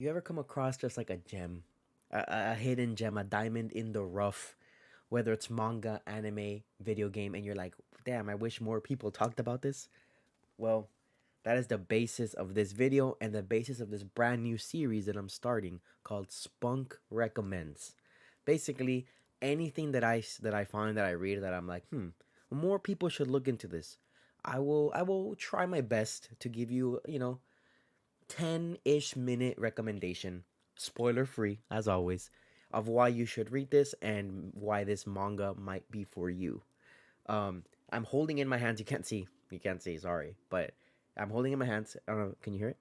You ever come across just like a gem, a hidden gem, a diamond in the rough, whether it's manga, anime, video game, and you're like, damn, I wish more people talked about this? Well, that is the basis of this video and the basis of this brand new series that I'm starting called Spunk Recommends. Basically, anything that I find that I read that I'm like, more people should look into this. I will try my best to give you, 10-ish minute recommendation, spoiler free as always, of why you should read this and why this manga might be for you. I'm holding in my hands. You can't see. Sorry, but I'm holding in my hands. I don't know. Can you hear it?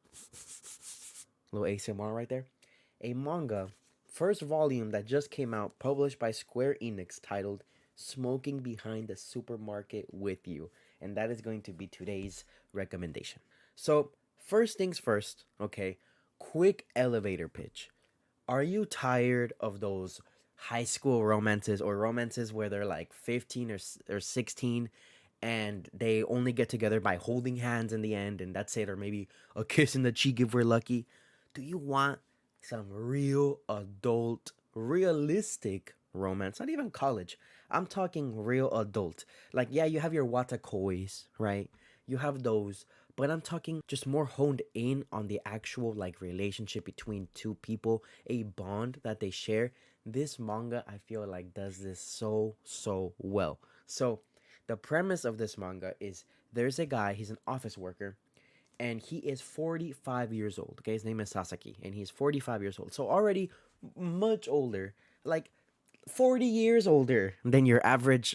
A little ASMR right there. A manga, first volume that just came out, published by Square Enix, titled "Smoking Behind the Supermarket with You," and that is going to be today's recommendation. So, first things first. Okay, quick elevator pitch. Are you tired of those high school romances or romances where they're like 15 or 16 and they only get together by holding hands in the end and that's it, or maybe a kiss in the cheek if we're lucky? Do you want some real adult, realistic romance? Not even college. I'm talking real adult. Like, yeah, you have your watakois, right? You have those, but I'm talking just more honed in on the actual like relationship between two people, a bond that they share. This manga, I feel like, does this so well. So the premise of this manga is there's a guy, he's an office worker, and he is 45 years old. Okay, his name is Sasaki, and he's 45 years old. So already much older, like 40 years older than your average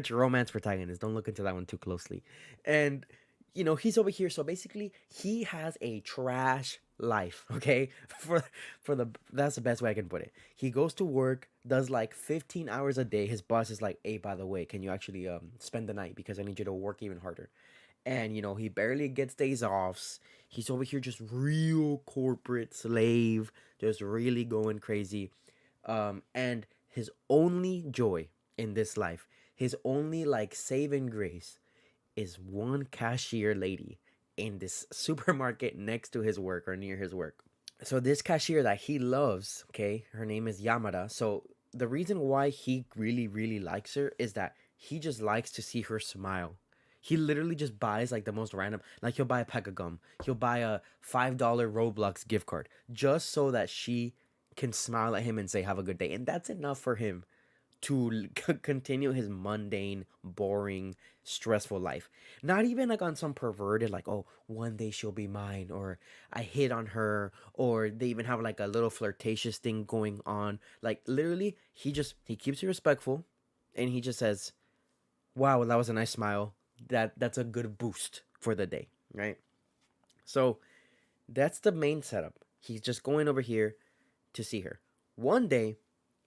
romance protagonist. Don't look into that one too closely. And he's over here, so basically he has a trash life, okay? For the That's the best way I can put it. He goes to work, does like 15 hours a day. His boss is like, "Hey, by the way, can you actually spend the night because I need you to work even harder." And he barely gets days offs. He's over here just real corporate slave, just really going crazy. And his only joy in this life, his only like saving grace, is one cashier lady in this supermarket next to his work or near his work. So this cashier that he loves, okay, her name is Yamada. So the reason why he really really likes her is that he just likes to see her smile. He literally just buys like the most random, like he'll buy a pack of gum, he'll buy a $5 Roblox gift card just so that she can smile at him and say have a good day, and that's enough for him to continue his mundane, boring, stressful life. Not even like on some perverted, like, oh, one day she'll be mine, or I hit on her, or they even have like a little flirtatious thing going on. Like, literally, he keeps it respectful and he just says, wow, that was a nice smile. That's a good boost for the day, right? So that's the main setup. He's just going over here to see her. One day,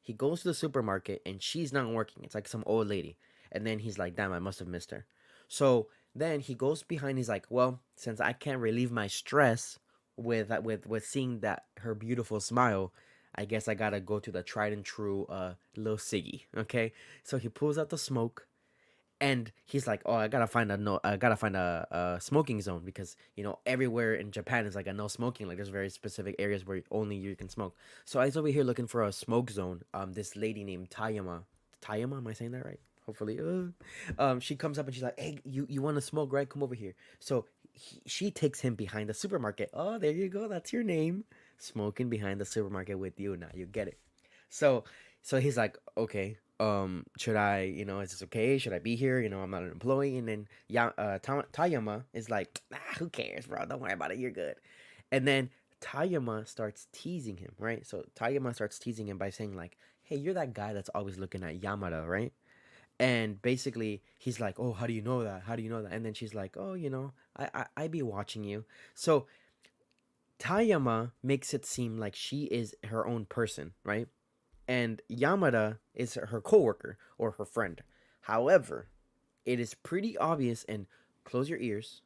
he goes to the supermarket and she's not working. It's like some old lady. And then he's like, damn, I must have missed her. So then he goes behind. He's like, well, since I can't relieve my stress with seeing that her beautiful smile, I guess I gotta go to the tried and true little Siggy. Okay, so he pulls out the smoke and he's like, "Oh, I gotta find a no, I gotta find a smoking zone because everywhere in Japan is like a no smoking. Like there's very specific areas where only you can smoke." So I was over here looking for a smoke zone. This lady named Tayama, am I saying that right? Hopefully, she comes up and she's like, "Hey, you want to smoke, right? Come over here." So she takes him behind the supermarket. Oh, there you go. That's your name. Smoking behind the supermarket with you. Now you get it. So so he's like, okay, should I, is this okay? Should I be here? I'm not an employee. And then Tayama is like, who cares, bro? Don't worry about it. You're good. And then Tayama starts teasing him, right? So Tayama starts teasing him by saying like, hey, you're that guy that's always looking at Yamada, right? And basically he's like, oh, how do you know that? How do you know that? And then she's like, oh, I be watching you. So Tayama makes it seem like she is her own person, right? And Yamada is her coworker or her friend. However, it is pretty obvious, and close your ears,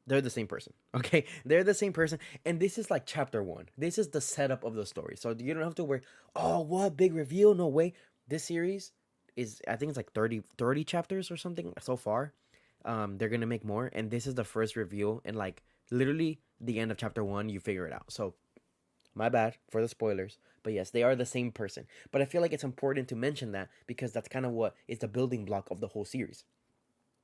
they're the same person. Okay, they're the same person, and this is like chapter one. This is the setup of the story, so you don't have to worry. Oh, what big reveal? No way. This series is, I think it's like 30 chapters or something so far. They're gonna make more, and this is the first reveal in like Literally, the end of chapter one, you figure it out. So, my bad for the spoilers. But yes, they are the same person. But I feel like it's important to mention that because that's kind of what is the building block of the whole series.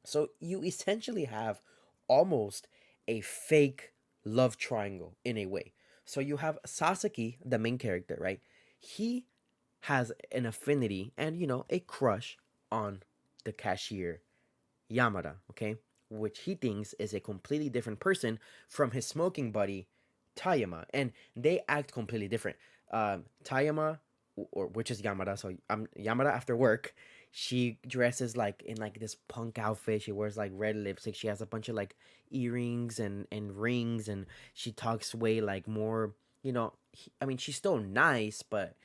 So, you essentially have almost a fake love triangle in a way. So, you have Sasaki, the main character, right? He has an affinity and, a crush on the cashier, Yamada, okay? Which he thinks is a completely different person from his smoking buddy, Tayama. And they act completely different. Tayama, or which is Yamada, so Yamada after work, she dresses like in like this punk outfit. She wears like red lipstick. She has a bunch of like earrings and rings, and she talks way like more. I mean, she's still nice, but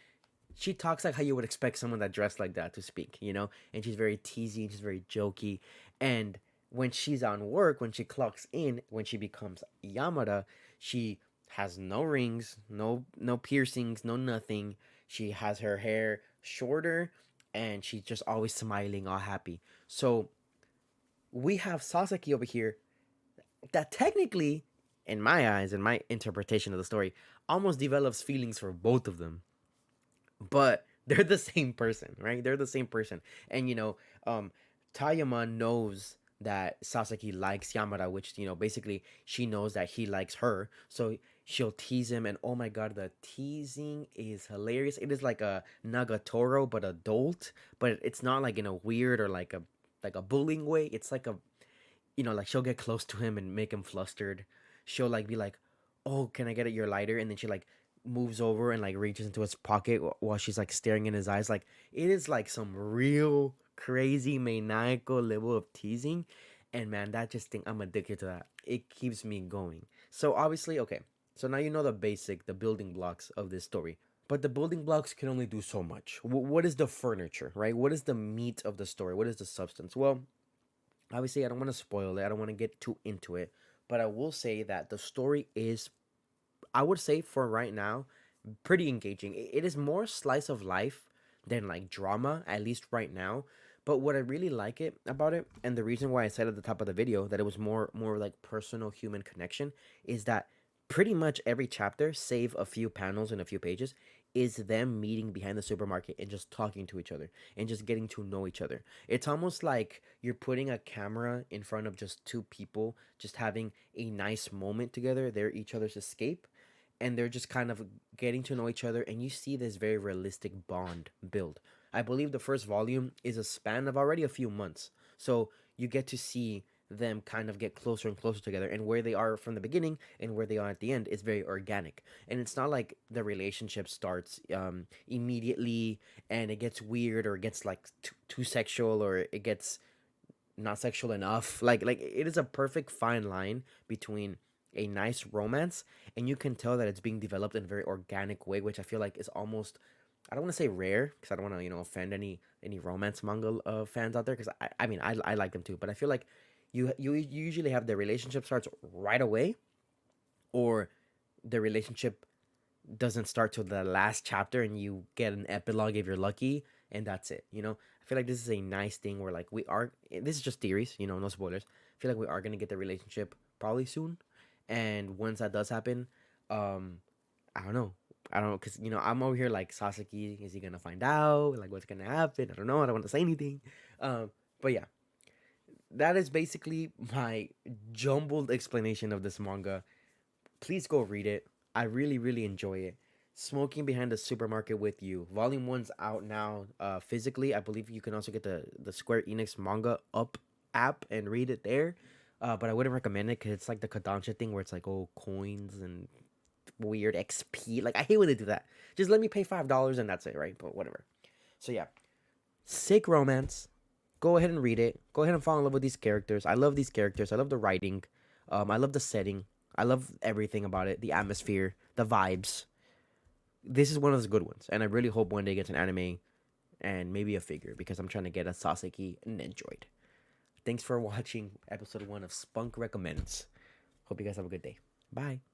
she talks like how you would expect someone that dressed like that to speak. And she's very teasy, she's very jokey. And when she's on work, when she clocks in, when she becomes Yamada, she has no rings, no piercings, no nothing. She has her hair shorter, and she's just always smiling, all happy. So we have Sasaki over here that technically, in my eyes, in my interpretation of the story, almost develops feelings for both of them, but they're the same person, right? They're the same person. And Tayama knows that Sasaki likes Yamada, which basically she knows that he likes her. So she'll tease him, and oh my god, the teasing is hilarious. It is like a Nagatoro but adult, but it's not like in a weird or like a bullying way. It's like like she'll get close to him and make him flustered. She'll like be like, "Oh, can I get your lighter?" And then she like moves over and like reaches into his pocket while she's like staring in his eyes. Like it is like some real crazy maniacal level of teasing. And man, that just thing, I'm addicted to that. It keeps me going. So obviously, okay. So now you know the building blocks of this story. But the building blocks can only do so much. What is the furniture, right? What is the meat of the story? What is the substance? Well, obviously, I don't want to spoil it. I don't want to get too into it. But I will say that the story is, I would say for right now, pretty engaging. It is more slice of life than like drama, at least right now. But what I really like it about it, and the reason why I said at the top of the video that it was more like personal human connection, is that pretty much every chapter, save a few panels and a few pages, is them meeting behind the supermarket and just talking to each other and just getting to know each other. It's almost like you're putting a camera in front of just two people, just having a nice moment together. They're each other's escape, and they're just kind of getting to know each other, and you see this very realistic bond build. I believe the first volume is a span of already a few months, so you get to see them kind of get closer and closer together, and where they are from the beginning and where they are at the end is very organic. And it's not like the relationship starts immediately and it gets weird, or it gets like too sexual, or it gets not sexual enough. Like it is a perfect fine line between a nice romance, and you can tell that it's being developed in a very organic way, which I feel like is almost, I don't want to say rare because I don't want to offend any romance manga fans out there, because I mean I like them too, but I feel like you usually have the relationship starts right away, or the relationship doesn't start till the last chapter and you get an epilogue if you're lucky, and that's it. I feel like this is a nice thing where like we are, this is just theories, no spoilers. I feel like we are going to get the relationship probably soon, and once that does happen, um I don't know. I don't know, because I'm over here like, Sasaki, is he gonna find out like what's gonna happen? I don't know. I don't want to say anything. But yeah, that is basically my jumbled explanation of this manga. Please go read it. I really, really enjoy it. Smoking Behind the Supermarket with You. Volume one's out now physically. I believe you can also get the Square Enix Manga Up app and read it there. But I wouldn't recommend it because it's like the Kodansha thing where it's like, oh, coins and weird XP. Like, I hate when they do that. Just let me pay $5 and that's it, right? But whatever. So yeah, sick romance. Go ahead and read it. Go ahead and fall in love with these characters. I love these characters. I love the writing. I love the setting. I love everything about it. The atmosphere, the vibes. This is one of those good ones, and I really hope one day gets an anime and maybe a figure, because I'm trying to get a Sasaki and Android. Thanks for watching episode 1 of Spunk Recommends. Hope you guys have a good day. Bye.